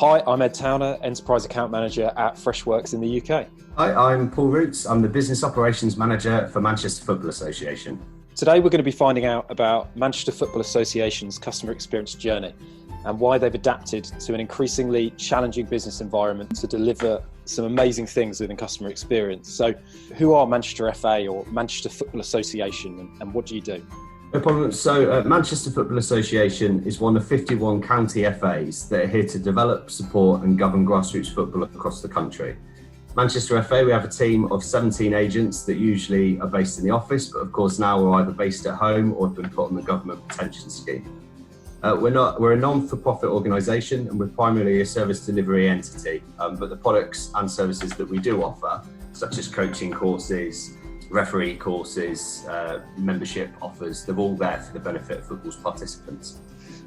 Hi, I'm Ed Towner, Enterprise Account Manager at Freshworks in the UK. Hi, I'm Paul Roots. I'm the Business Operations Manager for Manchester Football Association. Today we're going to be finding out about Manchester Football Association's customer experience journey and why they've adapted to an increasingly challenging business environment to deliver some amazing things within customer experience. So who are Manchester FA or Manchester Football Association and what do you do? No problem. So Manchester Football Association is one of 51 county FAs that are here to develop, support and govern grassroots football across the country. Manchester FA, we have a team of 17 agents that usually are based in the office, but of course now we're either based at home or have been put on the government pension scheme. We're a non-for-profit organisation and we're primarily a service delivery entity, but the products and services that we do offer, such as coaching courses, referee courses, membership offers, they're all there for the benefit of football's participants.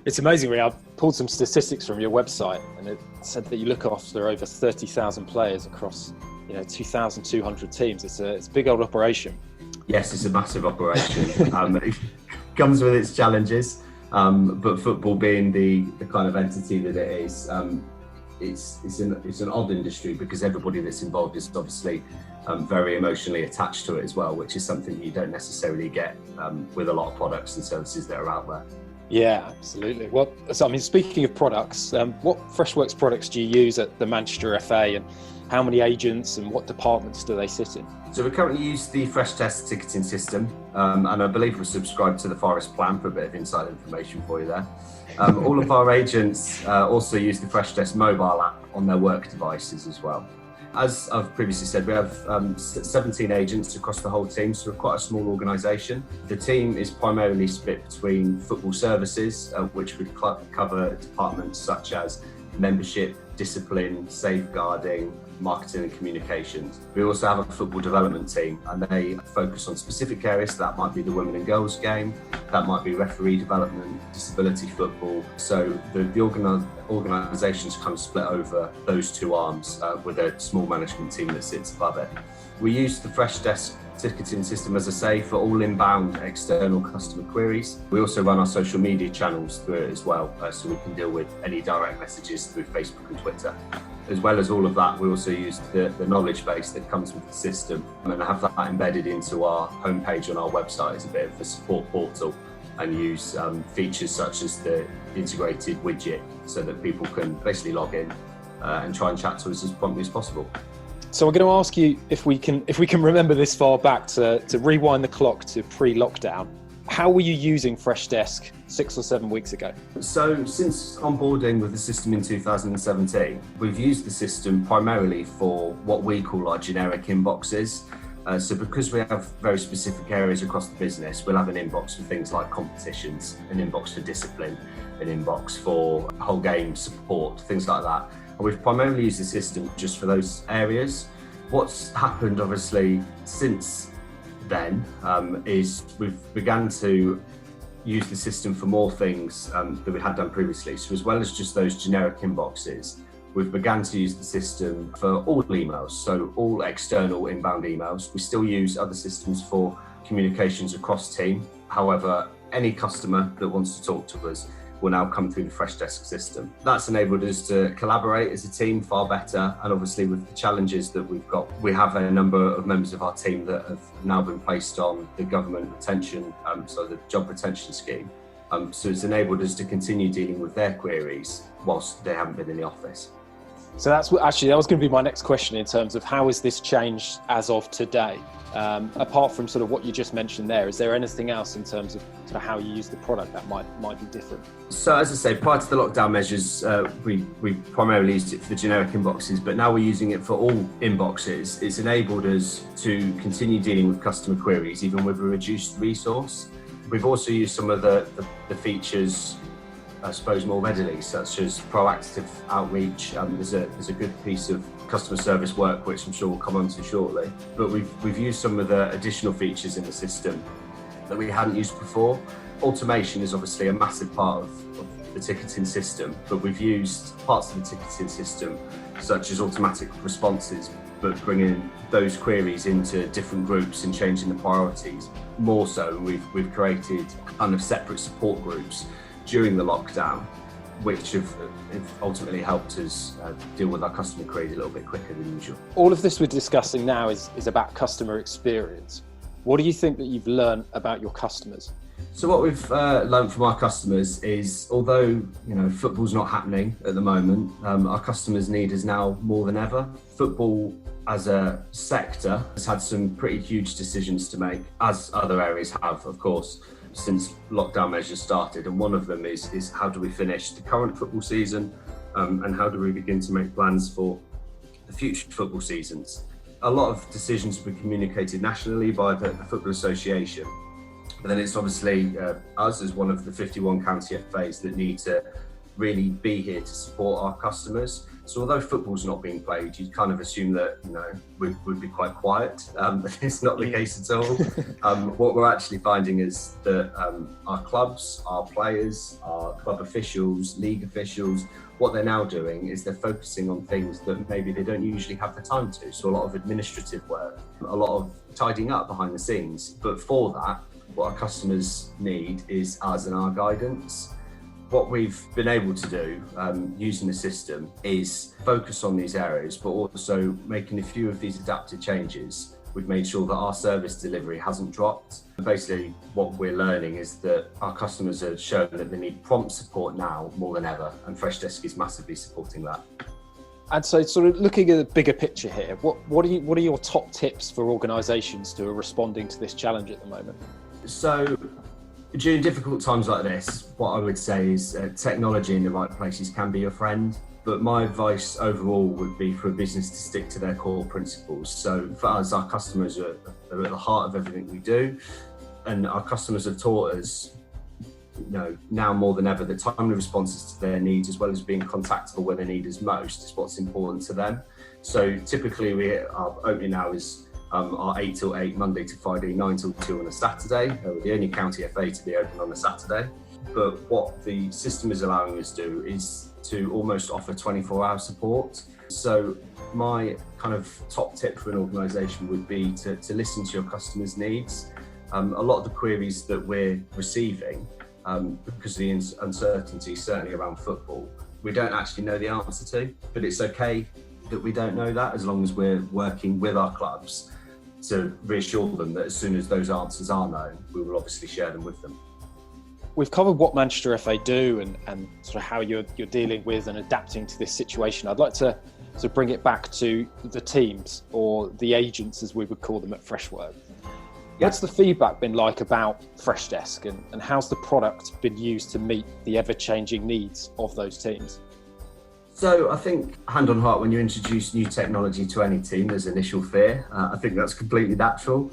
It's amazing, really. I pulled some statistics from your website and it said that you look after over 30,000 players across 2,200 teams. It's a big old operation. Yes, it's a massive operation. It comes with its challenges, but football being the kind of entity that it is, it's an odd industry because everybody that's involved is obviously very emotionally attached to it as well, which is something you don't necessarily get with a lot of products and services that are out there. Yeah, absolutely. Well, so speaking of products, what Freshworks products do you use at the Manchester FA and how many agents and what departments do they sit in? So we currently use the Fresh Test ticketing system and I believe we're subscribed to the Forest Plan for a bit of inside information for you there. All of our agents also use the Fresh Test mobile app on their work devices as well. As I've previously said, we have 17 agents across the whole team, so we're quite a small organisation. The team is primarily split between football services, which would cover departments such as membership, discipline, safeguarding, marketing and communications. We also have a football development team and they focus on specific areas. That might be the women and girls game, that might be referee development, disability football. So the organisation's kind of split over those two arms with a small management team that sits above it. We use the Fresh Desk ticketing system, as I say, for all inbound external customer queries. We also run our social media channels through it as well, so we can deal with any direct messages through Facebook and Twitter. As well as all of that, we also use the knowledge base that comes with the system and have that embedded into our homepage on our website as a bit of a support portal and use features such as the integrated widget so that people can basically log in and try and chat to us as promptly as possible. So I'm going to ask you if we can remember this far back to rewind the clock to pre-lockdown. How were you using Fresh Desk 6 or 7 weeks ago? So since onboarding with the system in 2017, we've used the system primarily for what we call our generic inboxes. So because we have very specific areas across the business, we'll have an inbox for things like competitions, an inbox for discipline, an inbox for whole game support, things like that. And we've primarily used the system just for those areas. What's happened obviously since then is we've begun to use the system for more things that we had done previously. So as well as just those generic inboxes, we've begun to use the system for all emails, so all external inbound emails. We still use other systems for communications across team. However, any customer that wants to talk to us will now come through the Fresh Desk system. That's enabled us to collaborate as a team far better, and obviously with the challenges that we've got, we have a number of members of our team that have now been placed on the government retention, so the job retention scheme. So it's enabled us to continue dealing with their queries whilst they haven't been in the office. So that was going to be my next question in terms of how has this changed as of today? Apart from sort of what you just mentioned there, is there anything else in terms of sort of how you use the product that might be different? So as I say, prior to the lockdown measures, we primarily used it for the generic inboxes, but now we're using it for all inboxes. It's enabled us to continue dealing with customer queries, even with a reduced resource. We've also used some of the features, I suppose, more readily, such as proactive outreach. There's a good piece of customer service work, which I'm sure we'll come on to shortly. But we've used some of the additional features in the system that we hadn't used before. Automation is obviously a massive part of the ticketing system, but we've used parts of the ticketing system, such as automatic responses, but bringing those queries into different groups and changing the priorities. More so, we've created kind of separate support groups during the lockdown which have ultimately helped us deal with our customer queries a little bit quicker than usual. All of this we're discussing now is about customer experience. What do you think that you've learned about your customers? So what we've learned from our customers is, although football's not happening at the moment, our customers need us now more than ever. Football as a sector has had some pretty huge decisions to make, as other areas have, of course, since lockdown measures started. And one of them is how do we finish the current football season, and how do we begin to make plans for the future football seasons. A lot of decisions have been communicated nationally by the Football Association. But then it's obviously us as one of the 51 county FAs that need to really be here to support our customers. So although football's not being played, you'd kind of assume that we'd be quite quiet. It's not the case at all. What we're actually finding is that our clubs, our players, our club officials, league officials, what they're now doing is they're focusing on things that maybe they don't usually have the time to. So a lot of administrative work, a lot of tidying up behind the scenes. But for that, what our customers need is us and our guidance. What we've been able to do using the system is focus on these areas, but also making a few of these adapted changes. We've made sure that our service delivery hasn't dropped. Basically, what we're learning is that our customers have shown that they need prompt support now more than ever, and Freshdesk is massively supporting that. And so, sort of looking at the bigger picture here, what are your top tips for organisations who are responding to this challenge at the moment? So, during difficult times like this, what I would say is technology in the right places can be your friend. But my advice overall would be for a business to stick to their core principles. So for us, our customers are at the heart of everything we do. And our customers have taught us, now more than ever, that timely responses to their needs, as well as being contactable when they need us most, is what's important to them. So typically our opening hours are 8 till 8, Monday to Friday, 9 till 2 on a Saturday. We're the only county FA to be open on a Saturday. But what the system is allowing us to do is to almost offer 24-hour support. So my kind of top tip for an organisation would be to listen to your customers' needs. A lot of the queries that we're receiving, because of the uncertainty, certainly around football, we don't actually know the answer to, but it's okay that we don't know that, as long as we're working with our clubs to reassure them that as soon as those answers are known, we will obviously share them with them. We've covered what Manchester FA do and sort of how you're dealing with and adapting to this situation. I'd like to sort of bring it back to the teams, or the agents as we would call them at Freshworks. Yeah. What's the feedback been like about Freshdesk, and how's the product been used to meet the ever-changing needs of those teams? So I think, hand on heart, when you introduce new technology to any team, there's initial fear. I think that's completely natural.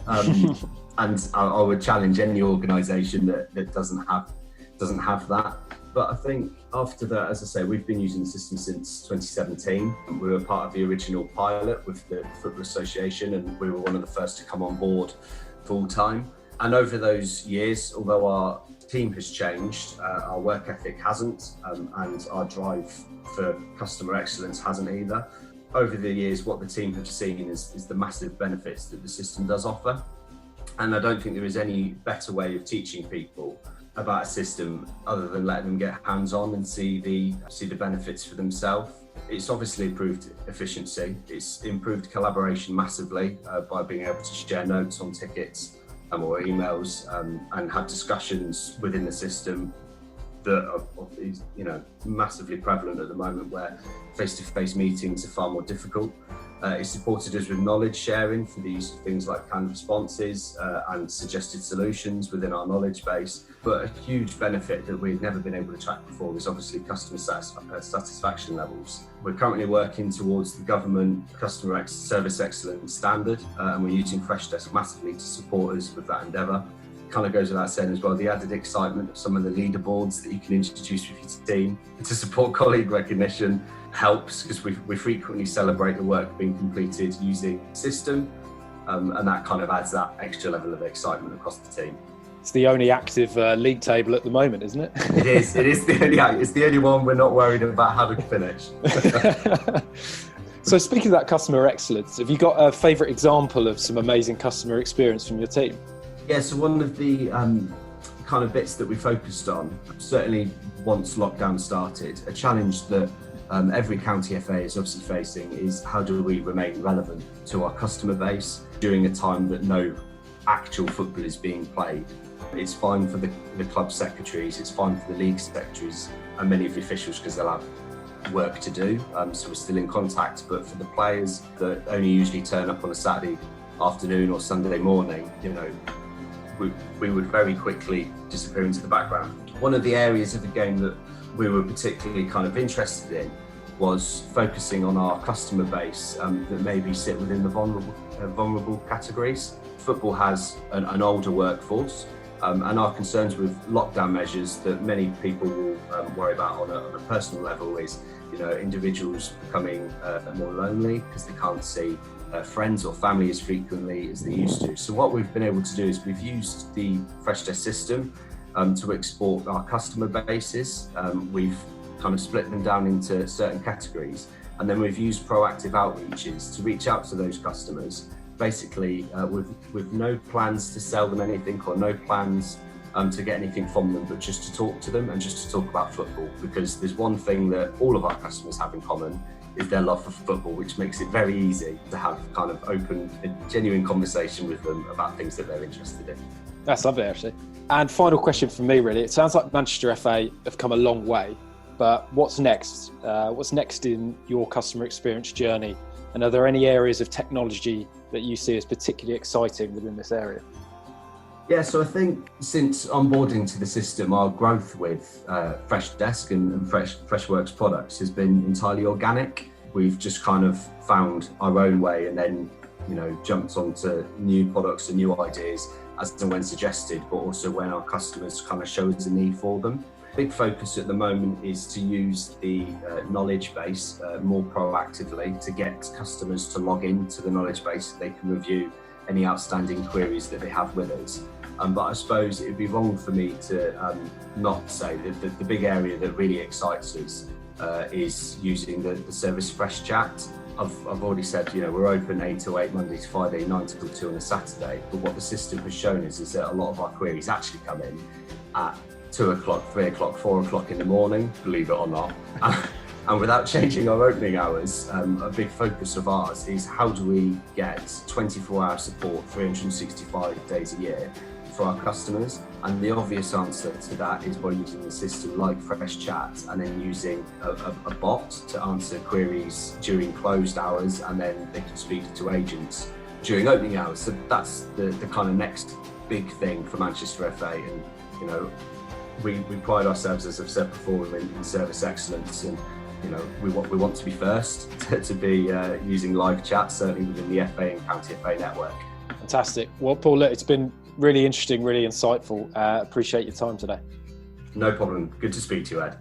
And I would challenge any organisation that doesn't have that. But I think after that, as I say, we've been using the system since 2017. We were part of the original pilot with the Football Association, and we were one of the first to come on board full time. And over those years, although our team has changed, our work ethic hasn't, and our drive for customer excellence hasn't either. Over the years, what the team have seen is the massive benefits that the system does offer. And I don't think there is any better way of teaching people about a system other than letting them get hands-on and see the benefits for themselves. It's obviously improved efficiency. It's improved collaboration massively by being able to share notes on tickets or emails and have discussions within the system that are massively prevalent at the moment, where face-to-face meetings are far more difficult. It's supported us with knowledge sharing for these things like canned responses and suggested solutions within our knowledge base. But a huge benefit that we've never been able to track before is obviously customer satisfaction levels. We're currently working towards the government customer service excellence standard, and we're using Freshdesk massively to support us with that endeavour. Kind of goes without saying as well, the added excitement of some of the leaderboards that you can introduce with your team to support colleague recognition helps, because we frequently celebrate the work being completed using the system, and that kind of adds that extra level of excitement across the team. It's the only active league table at the moment, isn't it? It is it's the only one we're not worried about how to finish. So speaking of that customer excellence, have you got a favourite example of some amazing customer experience from your team? Yeah, so one of the kind of bits that we focused on, certainly once lockdown started. A challenge that every county FA is obviously facing is how do we remain relevant to our customer base during a time that no actual football is being played. It's fine for the club secretaries, it's fine for the league secretaries and many of the officials because they'll have work to do, so we're still in contact, but for the players that only usually turn up on a Saturday afternoon or Sunday morning, we would very quickly disappear into the background. One of the areas of the game that we were particularly kind of interested in was focusing on our customer base that maybe sit within the vulnerable categories. Football has an older workforce, and our concerns with lockdown measures that many people will worry about on a personal level is, individuals becoming more lonely because they can't see friends or family as frequently as they used to. So what we've been able to do is we've used the Fresh Desk system to export our customer bases. We've kind of split them down into certain categories, and then we've used proactive outreaches to reach out to those customers, basically with no plans to sell them anything or no plans to get anything from them, but just to talk to them and just to talk about football, because there's one thing that all of our customers have in common is their love for football, which makes it very easy to have kind of open and genuine conversation with them about things that they're interested in. That's lovely, actually. And final question from me, really. It sounds like Manchester FA have come a long way, but what's next? What's next in your customer experience journey? And are there any areas of technology that you see as particularly exciting within this area? Yeah, so I think since onboarding to the system, our growth with Fresh Desk and Freshworks products has been entirely organic. We've just kind of found our own way and then, jumped onto new products and new ideas as and when suggested, but also when our customers kind of show us a need for them. Big focus at the moment is to use the knowledge base more proactively to get customers to log into the knowledge base so they can review any outstanding queries that they have with us. But I suppose it would be wrong for me to not say that the big area that really excites us is using the service Fresh Chat. I've already said, we're open 8 to 8 Monday to Friday, 9 till 2 on a Saturday. But what the system has shown us is that a lot of our queries actually come in at 2 o'clock, 3 o'clock, 4 o'clock in the morning, believe it or not. And without changing our opening hours, a big focus of ours is how do we get 24-hour support 365 days a year for our customers? And the obvious answer to that is by using a system like Fresh Chat and then using a bot to answer queries during closed hours, and then they can speak to agents during opening hours. So that's the kind of next big thing for Manchester FA. And we pride ourselves, as I've said before, in service excellence, and we want to be first to be using live chat, certainly within the FA and County FA network. Fantastic. Well, Paul, look, it's been really interesting, really insightful. Appreciate your time today. No problem. Good to speak to you, Ed.